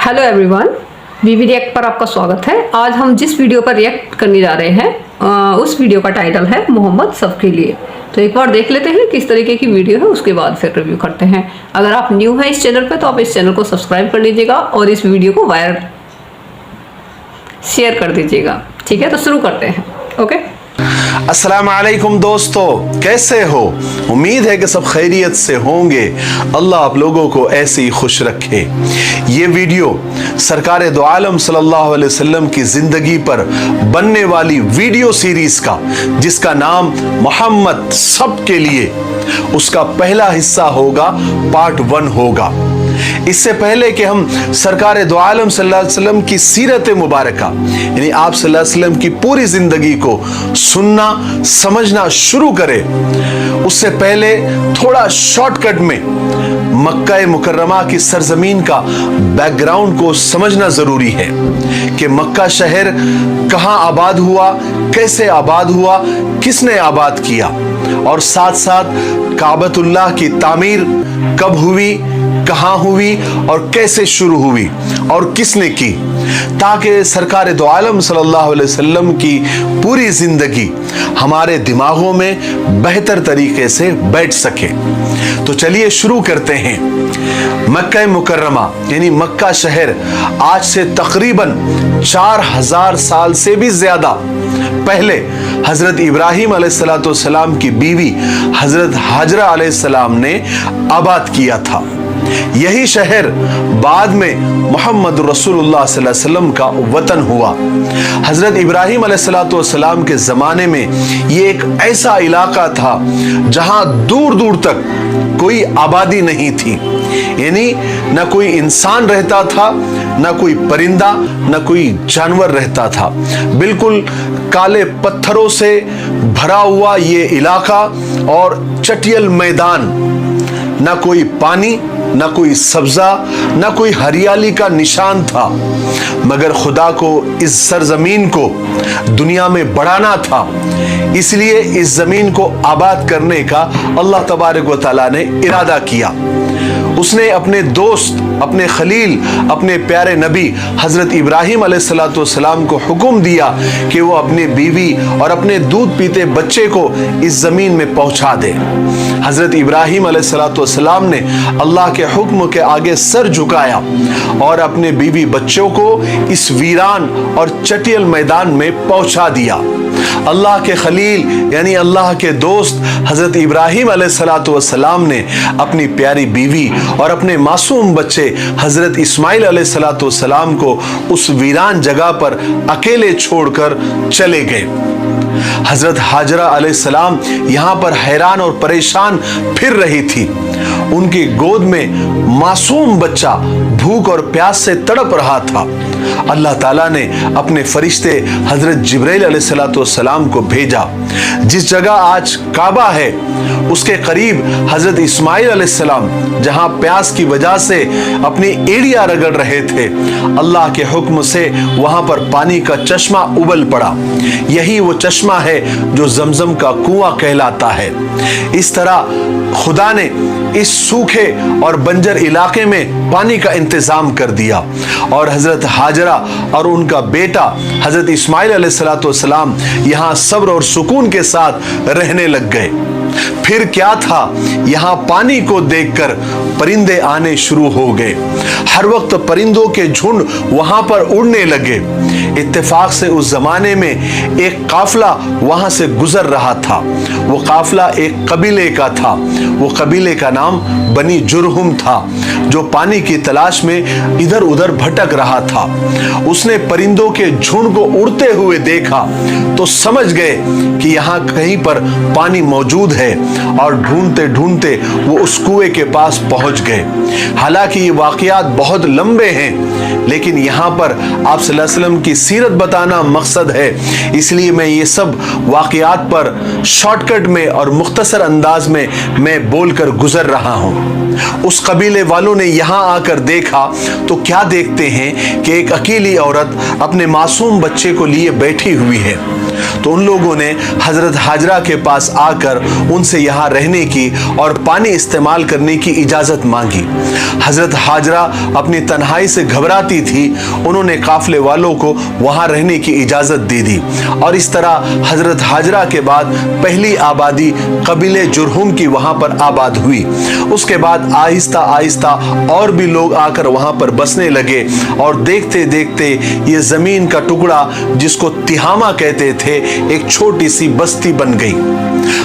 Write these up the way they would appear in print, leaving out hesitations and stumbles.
Hello everyone, बीबी react पर आपका स्वागत है। आज हम जिस वीडियो पर रिएक्ट करने जा रहे हैं उस वीडियो का टाइटल है मोहम्मद सबके लिए। तो एक बार देख लेते हैं किस तरीके की वीडियो है, उसके बाद फिर रिव्यू करते हैं। अगर आप न्यू हैं इस चैनल पे तो आप इस चैनल को सब्सक्राइब कर लीजिएगा और इस वीडियो को शेयर कर दीजिएगा। ठीक है, तो शुरू करते हैं। ओके, अस्सलाम वालेकुम दोस्तों, कैसे हो? उम्मीद है कि सब खैरियत से होंगे। अल्लाह आप लोगों को ऐसे ही खुश रखे। ये वीडियो सरकार दो आलम सल्लल्लाहु अलैहि वसल्लम की जिंदगी पर बनने वाली वीडियो सीरीज का, जिसका नाम मोहम्मद सबके लिए, उसका पहला हिस्सा होगा, पार्ट 1 होगा। इससे पहले कि हम सरकार दो आलम सल्लल्लाहु अलैहि वसल्लम की सीरत मुबारका यानी आप सल्लल्लाहु अलैहि वसल्लम की पूरी जिंदगी को सुनना समझना शुरू करें, उससे पहले थोड़ा शॉर्टकट में मक्का मुकर्रमा की सरजमीन का बैकग्राउंड को समझना जरूरी है कि मक्का शहर कहां आबाद हुआ, कैसे आबाद हुआ, किसने आबाद किया, और साथ साथ काबतुल्लाह की तामीर कब हुई, कहां हुई और कैसे शुरू हुई और किसने की, ताकि सरकार दो आलम सल्लल्लाहु अलैहि वसल्लम की पूरी जिंदगी हमारे दिमागों में बेहतर तरीके से बैठ सके। तो चलिए शुरू करते हैं। मक्का मुकर्रमा यानी मक्का शहर आज से तकरीबन 4000 साल से भी ज्यादा पहले हजरत इब्राहिम अलैहिस्सलाम की बीवी हजरत हाजरा अलैहिस्सलाम ने आबाद किया था। यही शहर बाद में मोहम्मद रसूलुल्लाह सल्लल्लाहु अलैहि वसल्लम का वतन हुआ। हजरत इब्राहिम अलैहिस्सलाम के जमाने में ये एक ऐसा इलाका था जहां दूर दूर तक कोई आबादी नहीं थी, यानी न कोई इंसान रहता था, न कोई परिंदा, न कोई जानवर रहता था। बिल्कुल काले पत्थरों से भरा हुआ ये इलाका और चटियल मैदान, न कोई पानी, न कोई सब्जा, न कोई हरियाली का निशान था। मगर खुदा को इस सरजमीन को दुनिया में बढ़ाना था, इसलिए इस जमीन को आबाद करने का अल्लाह तबारक व तआला ने इरादा किया। उसने अपने दोस्त, अपने खलील, अपने प्यारे नबी हजरत इब्राहिम अलैहिस्सलाम को हुक्म दिया कि वो अपनी बीवी और अपने दूध पीते बच्चे को इस जमीन में पहुंचा दे। हजरत इब्राहिम अलैहिस्सलाम ने अल्लाह के हुक्म के आगे सर झुकाया और अपने बीवी बच्चों को इस वीरान और चटियल मैदान में पहुंचा दिया। अल्लाह के खलील यानी अल्लाह के दोस्त हजरत इब्राहिम अलैहिस्सलाम ने अपनी प्यारी बीवी और अपने मासूम बच्चे हजरत इस्माइल अलैहिस्सलाम को उस वीरान जगह पर अकेले छोड़कर चले गए। हजरत हाजरा अलैहिस्सलाम यहाँ पर हैरान और परेशान फिर रही थी। उनकी गोद में मासूम बच्चा भूख और प्यास से तड़प रहा था। अल्लाह ताला ने अपने फरिश्ते हजरत जिब्राइल अलैहिस्सलाम को भेजा। जिस जगह आज काबा है उसके करीब हजरत इस्माइल अलैहिस्सलाम जहां प्यास की वजह से अपनी एड़ियां रगड़ रहे थे, अल्लाह के हुक्म से वहां पर पानी का चश्मा उबल पड़ा। यही वो चश्मा है जो जमजम का कुआं कहलाता है। इस तरह खुदा ने इस सूखे और बंजर इलाके में पानी का इंतजाम कर दिया और हजरत हाजरा और उनका बेटा हजरत इस्माइल अलैहिस्सलाम यहाँ सब्र और सुकून के साथ रहने लग गए। फिर क्या था, यहाँ पानी को देखकर परिंदे आने शुरू हो गए। हर वक्त परिंदों के झुंड वहां पर उड़ने लगे। इत्तेफाक से उस जमाने में एक काफिला वहां से गुजर रहा था। वो काफिला एक कबीले का था। वो कबीले का नाम बनी जुरहुम था, जो पानी की तलाश में इधर उधर भटक रहा था। उसने परिंदों के झुंड को उड़ते हुए देखा तो समझ गए कि यहाँ कहीं पर पानी मौजूद है और ढूंढते ढूंढते वो उस कुएं के पास पहुंच गए। हालांकि ये वाकयात बहुत लंबे हैं, लेकिन यहाँ पर आप सल्लल्लाहु अलैहि वसल्लम की सीरत बताना मकसद है, इसलिए मैं ये सब वाकयात पर शॉर्टकट में और मुख्तसर अंदाज में मैं बोलकर गुजर रहा हूँ। उस कबीले वालों ने यहाँ आकर देखा तो क्या देखते हैं कि एक अकेली औरत अपने मासूम बच्चे को लिए बैठी हुई है। तो उन लोगों ने हजरत हाजरा के पास आकर उनसे यहाँ रहने की और पानी इस्तेमाल करने की इजाज़त मांगी। हज़रत हाजरा अपनी तन्हाई से घबराती थी, उन्होंने काफले वालों को वहाँ रहने की इजाज़त दे दी और इस तरह हज़रत हाजरा के बाद पहली आबादी कबीले जुरहुम की वहाँ पर आबाद हुई। उसके बाद आहिस्ता आहिस्ता और भी लोग आकर वहाँ पर बसने लगे और देखते देखते ये ज़मीन का टुकड़ा जिसको तिहामा कहते थे एक छोटी सी बस्ती बन गई।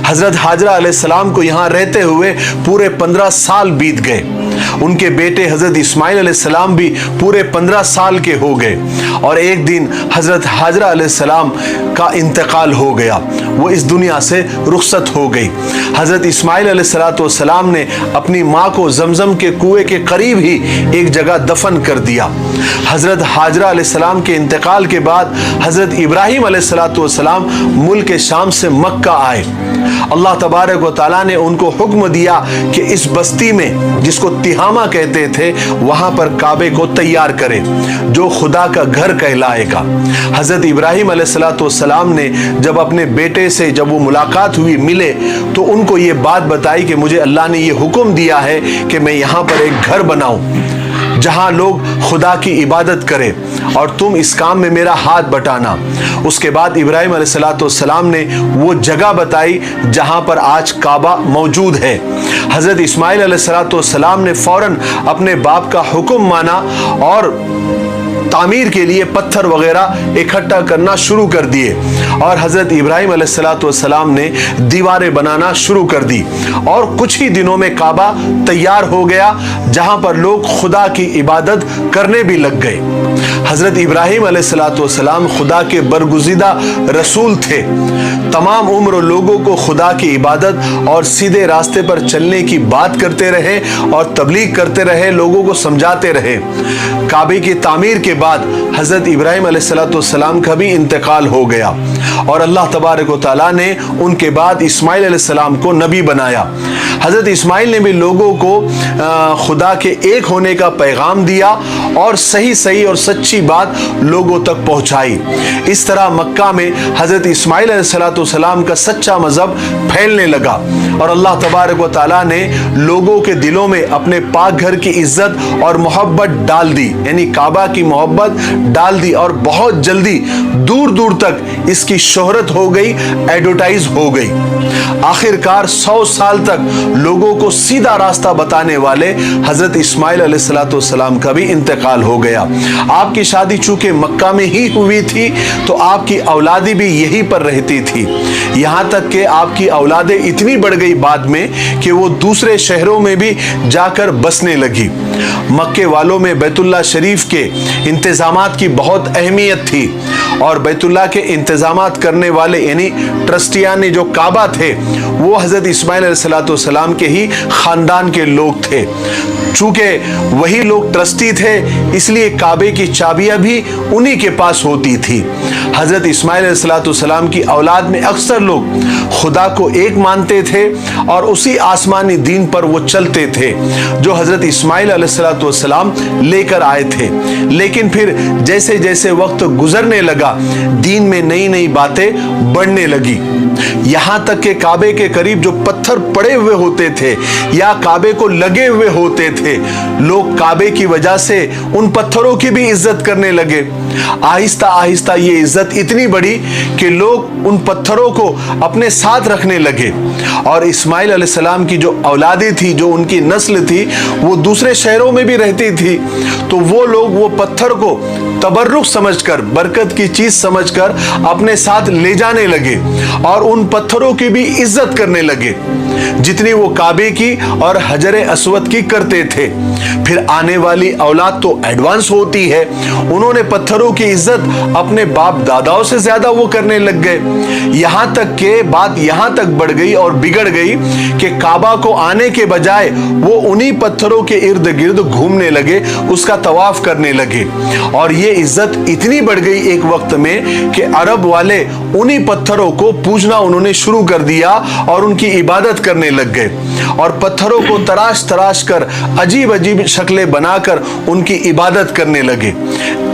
हज़रत हाजरा अलैहिस्सलाम को यहाँ रहते हुए पूरे 15 साल बीत गए। उनके बेटे हज़रत इस्माइल अलैहिस्सलाम भी पूरे 15 साल के हो गए और एक दिन हज़रत हाजरा अलैहिस्सलाम का इंतकाल हो गया, वो इस दुनिया से रुखसत हो गई। हज़रत इस्माइल अलैहिस्सलाम ने अपनी माँ को जमजम के कुएं के करीब ही एक जगह दफन कर दिया। हज़रत हाजरा अलैहिस्सलाम के इंतकाल के बाद हज़रत इब्राहीम अलैहिस्सलाम मुल्क शाम से मक्का आए। अल्लाह तबारक व तआला ने उनको हुक्म दिया कि इस बस्ती में जिसको तिहामा कहते थे वहां पर काबे को तैयार करें जो खुदा का घर कहलाएगा। हज़रत इब्राहीम अलैहिस्सलाम ने जब अपने बेटे से जब वो मुलाकात हुई, मिले, तो उनको ये बात बताई कि मुझे अल्लाह ने ये हुक्म दिया है कि मैं यहाँ पर एक घर बनाऊं जहां लोग खुदा की इबादत करें और तुम इस काम में मेरा हाथ बटाना। उसके बाद इब्राहीम अलैहिस्सलाम ने वो जगह बताई जहां पर आज काबा मौजूद है। हज़रत इस्माइल अलैहिस्सलाम ने फौरन अपने बाप का हुक्म माना और तामीर के लिए पत्थर वगैरह इकट्ठा करना शुरू कर दिए और हज़रत इब्राहीम अलैहिस्सलाम ने दीवारें बनाना शुरू कर दी और कुछ ही दिनों में काबा तैयार हो गया जहां पर लोग खुदा की इबादत करने भी लग गए। हज़रत इब्राहीम अलैहिस्सलाम खुदा के बरगुज़ीदा रसूल थे। तमाम उम्र लोगों को खुदा की इबादत और सीधे रास्ते पर चलने की बात करते रहे और तबलीग करते रहे, लोगों को समझाते रहे। काबे की तामीर के बाद हज़रत इब्राहीम अलैहिस्सलाम का भी इंतकाल हो गया और अल्लाह तबारक व तआला ने उनके बाद इस्माइल अलैहिस्सलाम को नबी बनाया। हज़रत इस्माइल ने भी लोगों को खुदा के एक होने का पैगाम दिया और सही सही और सच्ची बात लोगों तक पहुंचाई। इस तरह मक्का में हज़रत इस्माइल अलैहिस्सलाम का सच्चा मज़हब फैलने लगा और अल्लाह तबारक व तआला ने लोगों के दिलों में अपने पाक घर की इज्जत और मोहब्बत डाल दी, यानी काबा की मोहब्बत डाल दी और बहुत जल्दी दूर दूर तक इसकी शोहरत हो गई, एडवर्टाइज हो गई। आखिरकार 100 साल तक लोगों को सीधा रास्ता बताने वाले हज़रत इस्माइल अलैहिस्सलाम का भी इंतकाल हो गया। आपकी शादी चूंकि मक्का में ही हुई थी तो आपकी औलादी भी यहीं पर रहती थी, यहाँ तक कि आपकी औलादें इतनी बढ़ गई बाद में कि वो दूसरे शहरों में भी जाकर बसने लगी। मक्के वालों में बैतुल्लाह शरीफ के इंतजामात की बहुत अहमियत थी और बैतुल्लाह के इंतजामात करने वाले यानी ट्रस्टियान जो काबा थे वो हज़रत इस्माइल अलैहिस्सलाम के ही ख़ानदान के लोग थे। चूँकि वही लोग ट्रस्टी थे इसलिए काबे की चाबियाँ भी उन्हीं के पास होती थी। हज़रत इस्माइल अलैहिस्सलाम की औलाद में अक्सर लोग खुदा को एक मानते थे और उसी आसमानी दीन पर वो चलते थे जो हज़रत इस्माइल अलैहिस्सलाम लेकर आए थे। लेकिन फिर जैसे जैसे वक्त गुजरने लगा दीन में नई नई बातें बढ़ने लगी, यहाँ तक कि काबे के करीब जो पत्थर पड़े हुए होते थे या काबे को लगे हुए होते थे, लोग काबे की वजह से उन पत्थरों की भी इज्जत करने लगे। आहिस्ता आहिस्ता ये इज्जत इतनी बढ़ी कि लोग उन पत्थरों को अपने साथ रखने लगे और इस्माइल अलैहिस्सलाम की जो औलादी थी, जो उनकी नस्ल थी, वो दूसरे शहरों में भी रहती थी, तो वो लोग वो पत्थर को तबर्रुक समझकर, बरकत की चीज समझकर अपने साथ ले जाने लगे और उन पत्थरों की भी इज्जत करने लगे जितनी वो काबे की और हजर अस्वद की करते थे। फिर आने वाली औलाद तो एडवांस होती है, उन्होंने पत्थरों की इज्जत अपने बाप दादाओं से ज्यादा वो करने लग गए। यहां तक के बात यहां तक बढ़ गई और बिगड़ गई कि काबा को आने के बजाय वो उन्हीं पत्थरों के इर्द गिर्द घूमने लगे, उसका तवाफ करने लगे और ये इज्जत इतनी बढ़ गई एक वक्त में कि अरब वाले उन्हीं पत्थरों को पूजना उन्होंने शुरू कर दिया और उनकी इबादत करने लग गए। और पत्थरों को तराश तराश कर अजीब अजीब शक्लें बनाकर उनकी इबादत करने लगे।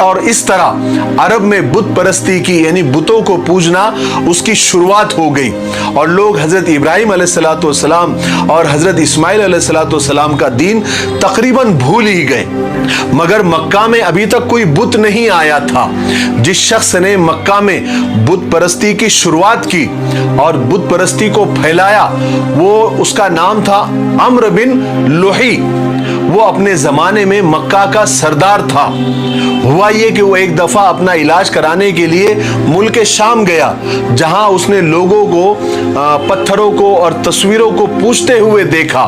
और इस तरह अरब में बुत परस्ती की यानी बुतों को पूजना उसकी शुरुआत हो गई और लोग हजरत इब्राहिम अलैहिस्सलाम और हजरत इस्माइल अलैहिस्सलाम का दीन तकरीबन भूल ही गए। मगर मक्का में अभी तक कोई बुत नहीं आया था। जिस शख्स ने मक्का में बुत परस्ती की शुरुआत की और बुत परस्ती को फैलाया वो उसका नाम था अम्र बिन लुही। वो अपने जमाने में मक्का का सरदार था। हुआ ये कि वो एक दफा अपना इलाज कराने के लिए मुल्क शाम गया, जहां उसने लोगों को पत्थरों को और तस्वीरों को पूछते हुए देखा,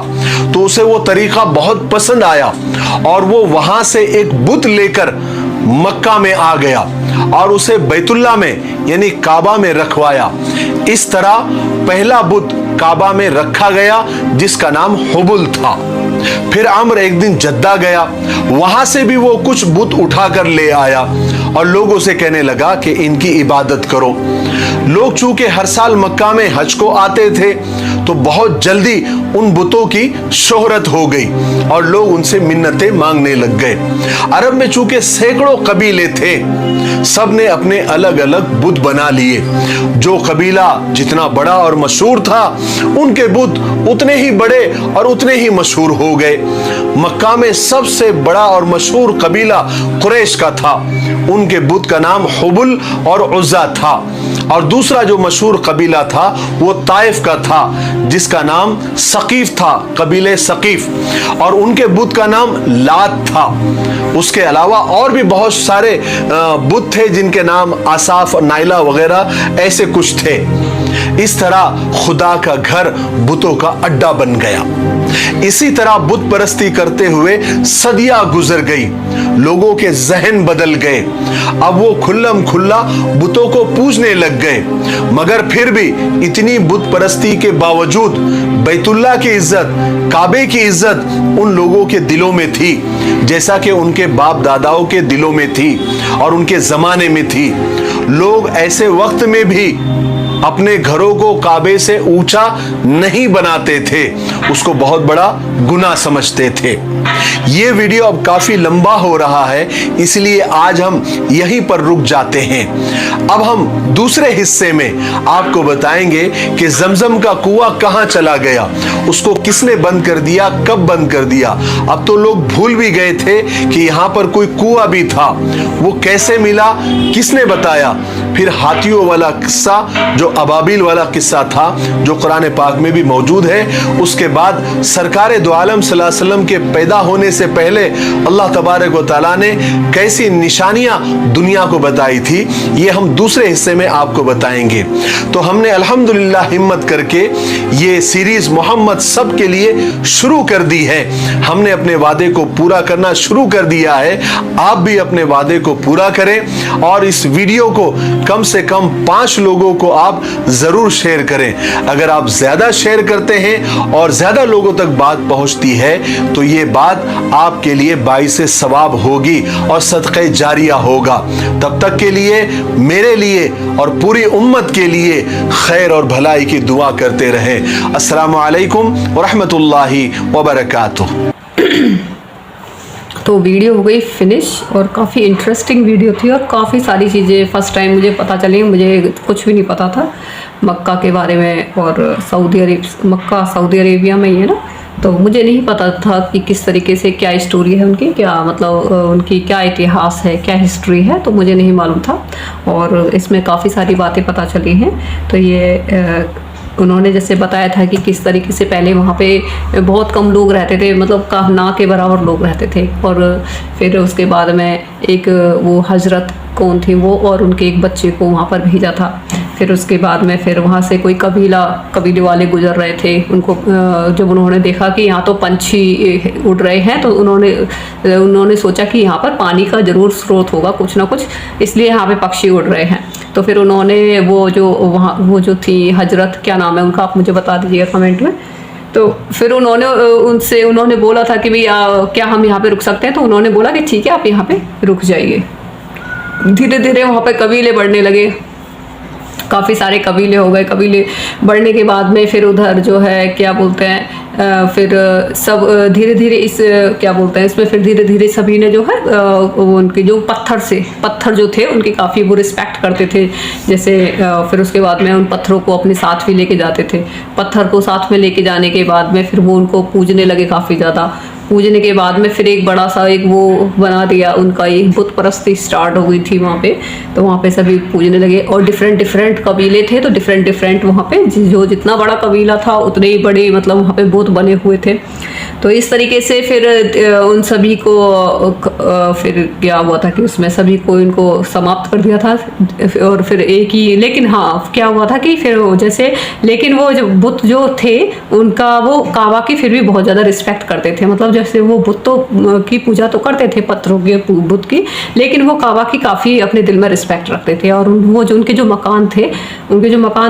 तो उसे वो तरीका बहुत पसंद आया और वो वहां से एक बुत लेकर मक्का में आ गया और उसे बैतुल्ला में यानी काबा में रखवाया। इस तरह पहला बुत काबा में रखा गया जिसका नाम हुबुल था। फिर अम्र एक दिन जद्दा गया, वहां से भी वो कुछ बुत उठाकर ले आया और लोगों से कहने लगा कि इनकी इबादत करो। लोग चूंकि हर साल मक्का में हज को आते थे तो बहुत जल्दी उन बुतों की शोहरत हो गई और लोग उनसे मिन्नतें मांगने लग गए। अरब में चूंकि सैकड़ों कबीले थे, सब ने अपने अलग अलग बुत बना लिए। जो कबीला जितना बड़ा और मशहूर था उनके बुत उतने ही बड़े और उतने ही मशहूर हो गए। मक्का में सबसे बड़ा और मशहूर कबीला कुरैश का था, उनके बुत का नाम हुबुल और उज़्ज़ा था। और दूसरा जो मशहूर कबीला था वो ताइफ का था जिसका नाम सकीफ था, कबीले सकीफ, और उनके बुत का नाम लात था। उसके अलावा और भी बहुत सारे बुत थे जिनके नाम आसाफ, नाइला वगैरह ऐसे कुछ थे। इस तरह खुदा का घर बुतों का अड्डा बन गया। इसी तरह बुत परस्ती करते हुए सदियां गुजर गई, लोगों के जहन बदल गए। अब वो खुल्लम खुल्ला बुतों को पूजने लग गए। मगर फिर भी इतनी बुत परस्ती के बावजूद बैतुल्ला की इज्जत, काबे की इज्जत उन लोगों के दिलों में थी जैसा कि उनके बाप दादाओं के दिलों में थी और उनके जमाने में थी। लोग ऐसे वक्त में भी अपने घरों को काबे से ऊंचा नहीं बनाते थे, उसको बहुत बड़ा गुनाह समझते थे। ये वीडियो अब काफी लंबा हो रहा है, इसलिए आज हम यहीं पर रुक जाते हैं। अब हम दूसरे हिस्से में आपको बताएंगे कि जमजम का कुआं कहां चला गया, उसको किसने बंद कर दिया, कब बंद कर दिया। अब तो लोग भूल भी गए थे कि यहां पर कोई कुआं भी था, वो कैसे मिला, किसने बताया। फिर हाथियों वाला किस्सा जो अबाबिल वाला किस्सा था जो कुरान पाक में भी मौजूद है। उसके बाद सरकार दो आलम सल्लल्लाहु अलैहि वसल्लम के पैदा होने से पहले अल्लाह तबारक व तआला ने कैसी निशानियां दुनिया को बताई थी, ये हम दूसरे हिस्से में आपको बताएंगे। तो हमने अल्हम्दुलिल्लाह हिम्मत करके ये सीरीज मोहम्मद सब के लिए शुरू कर दी है। हमने अपने वादे को पूरा करना शुरू कर दिया है, आप भी अपने वादे को पूरा करें और इस वीडियो को कम से कम 5 लोगों को आप जरूर शेयर करें। अगर आप ज्यादा शेयर करते हैं और ज्यादा लोगों तक बात पहुंचती है तो ये बात आपके लिए बाइसे सवाब होगी और सदक़े जारिया होगा। तब तक के लिए मेरे लिए और पूरी उम्मत के लिए खैर और भलाई की दुआ करते रहें। अस्सलामु अलैकुम व रहमतुल्लाहि व बरकातुहू। तो वीडियो हो गई फिनिश और काफ़ी इंटरेस्टिंग वीडियो थी और काफ़ी सारी चीज़ें फर्स्ट टाइम मुझे पता चली। मुझे कुछ भी नहीं पता था मक्का के बारे में और मक्का सऊदी अरेबिया में ही है ना, तो मुझे नहीं पता था कि किस तरीके से क्या स्टोरी है उनकी, क्या मतलब उनकी क्या इतिहास है, क्या हिस्ट्री है, तो मुझे नहीं मालूम था और इसमें काफ़ी सारी बातें पता चली हैं। तो ये उन्होंने जैसे बताया था कि किस तरीके से पहले वहाँ पे बहुत कम लोग रहते थे, मतलब का ना के बराबर लोग रहते थे। और फिर उसके बाद में एक वो हजरत कौन थी वो और उनके एक बच्चे को वहाँ पर भेजा था। फिर उसके बाद में फिर वहाँ से कोई कबीले वाले गुजर रहे थे, उनको जब उन्होंने देखा कि यहाँ तो पंछी उड़ रहे हैं तो उन्होंने सोचा कि यहाँ पर पानी का ज़रूर स्रोत होगा कुछ ना कुछ, इसलिए यहाँ पे पक्षी उड़ रहे हैं। तो फिर उन्होंने वो जो थी हजरत, क्या नाम है उनका, आप मुझे बता दीजिएगा कमेंट में। तो फिर उन्होंने बोला था कि भैया क्या हम यहाँ पे रुक सकते हैं, तो उन्होंने बोला कि ठीक है आप यहाँ पे रुक जाइए। धीरे धीरे वहाँ पे कबीले बढ़ने लगे काफ़ी सारे कबीले हो गए। कबीले बढ़ने के बाद में फिर उधर जो है क्या बोलते हैं फिर सब धीरे धीरे इस क्या बोलते हैं इसमें फिर धीरे धीरे सभी ने जो है उनके जो पत्थर जो थे उनकी काफ़ी वो रिस्पेक्ट करते थे। जैसे फिर उसके बाद में उन पत्थरों को अपने साथ भी लेके जाते थे। पत्थर को साथ में लेके जाने के बाद में फिर वो उनको पूजने लगे काफ़ी ज़्यादा। पूजने के बाद में फिर एक बड़ा सा एक वो बना दिया, उनका एक बुत परस्ती स्टार्ट हो गई थी वहाँ पे। तो वहाँ पे सभी पूजने लगे और डिफरेंट कबीले थे, तो डिफरेंट वहाँ पे जो जितना बड़ा कबीला था उतने ही बड़े मतलब वहाँ पे बुत बने हुए थे। तो इस तरीके से फिर उन सभी को फिर क्या हुआ था कि उसमें सभी को इनको समाप्त कर दिया था। और फिर एक ही, लेकिन हाँ क्या हुआ था कि फिर जैसे लेकिन वो जो बुत जो थे उनका वो काबा की फिर भी बहुत ज़्यादा रिस्पेक्ट करते थे। मतलब जैसे वो बुतों की पूजा तो करते थे पत्थरों के बुत की, लेकिन वो काबा की काफ़ी अपने दिल में रिस्पेक्ट रखते थे। और वो जो उनके जो मकान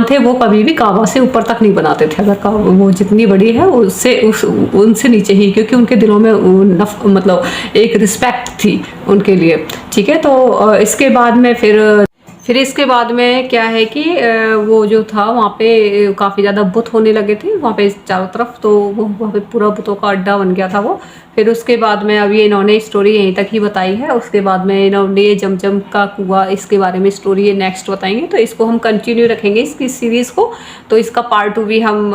थे वो कभी भी काबा से ऊपर तक नहीं बनाते थे। अगर वो जितनी बड़ी है उससे उनसे नीचे ही, क्योंकि उनके दिलों में मतलब एक रिस्पेक्ट थी उनके लिए। ठीक है, तो इसके बाद में फिर इसके बाद में क्या है कि वो जो था वहाँ पे काफ़ी ज़्यादा बुत होने लगे थे वहाँ पे चारों तरफ। तो वो वहाँ पे पूरा बुतों का अड्डा बन गया था वो। फिर उसके बाद में अभी इन्होंने स्टोरी यहीं तक ही बताई है। उसके बाद में इन्होंने जमजम का कुआं इसके बारे में स्टोरी ये नेक्स्ट बताएंगे। तो इसको हम कंटिन्यू रखेंगे इसकी सीरीज़ को। तो इसका पार्ट 2 भी हम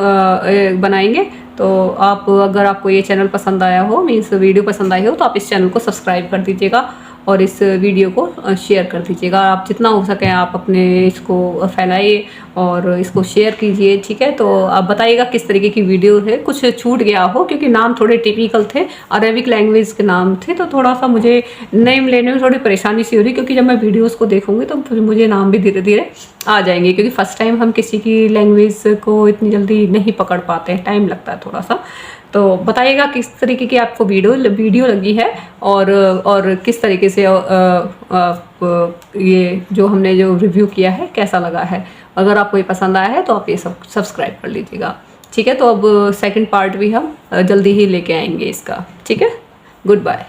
बनाएंगे। तो अगर आपको ये चैनल पसंद आया हो, मीन्स वीडियो पसंद आई हो, तो आप इस चैनल को सब्सक्राइब कर दीजिएगा और इस वीडियो को शेयर कर दीजिएगा। आप जितना हो सके आप अपने इसको फैलाइए और इसको शेयर कीजिए। ठीक है, तो आप बताइएगा किस तरीके की वीडियो है। कुछ छूट गया हो क्योंकि नाम थोड़े टिपिकल थे, अरेबिक लैंग्वेज के नाम थे, तो थोड़ा सा मुझे नेम लेने में थोड़ी परेशानी सी हो रही, क्योंकि जब मैं वीडियोज़ को देखूँगी तो फिर मुझे नाम भी धीरे धीरे आ जाएंगे, क्योंकि फर्स्ट टाइम हम किसी की लैंग्वेज को इतनी जल्दी नहीं पकड़ पाते हैं, टाइम लगता है थोड़ा सा। तो बताइएगा किस तरीके की आपको वीडियो लगी है और किस तरीके से ये जो हमने जो रिव्यू किया है कैसा लगा है। अगर आपको ये पसंद आया है तो आप ये सब सब्सक्राइब कर लीजिएगा। ठीक है, तो अब सेकंड पार्ट भी हम जल्दी ही लेके आएंगे इसका। ठीक है, गुड बाय।